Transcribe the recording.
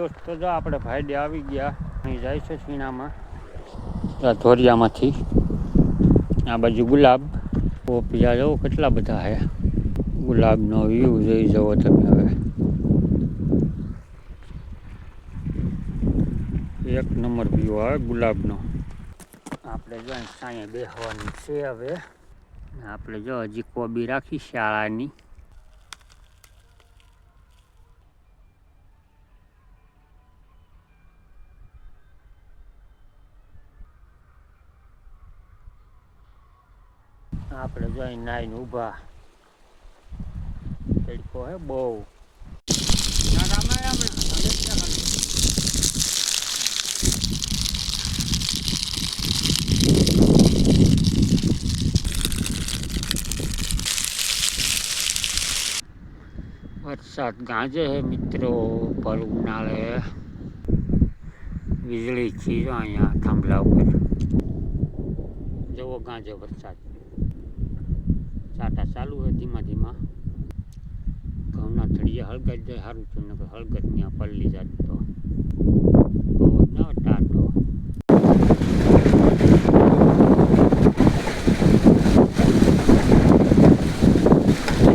દોસ્તો જો આપણે ભાઈડે આવી ગયા અહીં જાય છે સીણામાં ધોરિયામાંથી આ બાજુ ગુલાબ પોપિયા જો કેટલા બધા હે ગુલાબનો વ્યૂ જોઈ જવો તમે હવે એક નંબર વ્યૂ આવે ગુલાબનો આપણે જો સાંયે બેસવાની છે હવે આપણે જો હજી કોબી રાખી શાળાની આપણે જોઈ નાઈને ઊભા તડકો હે બહુ વરસાદ ગાજે હે મિત્રો પર ઉનાળે વીજળી ચીરો અહીંયા થાંભલા ઉપર જવો ગાજે વરસાદ છાંટા ચાલુ હે ધીમા ધીમા ઘઉંના થળિયા હળગાઈ જાય સારું થયું ને હળગત ત્યાં પલ્લી જાત તો ના ટાટો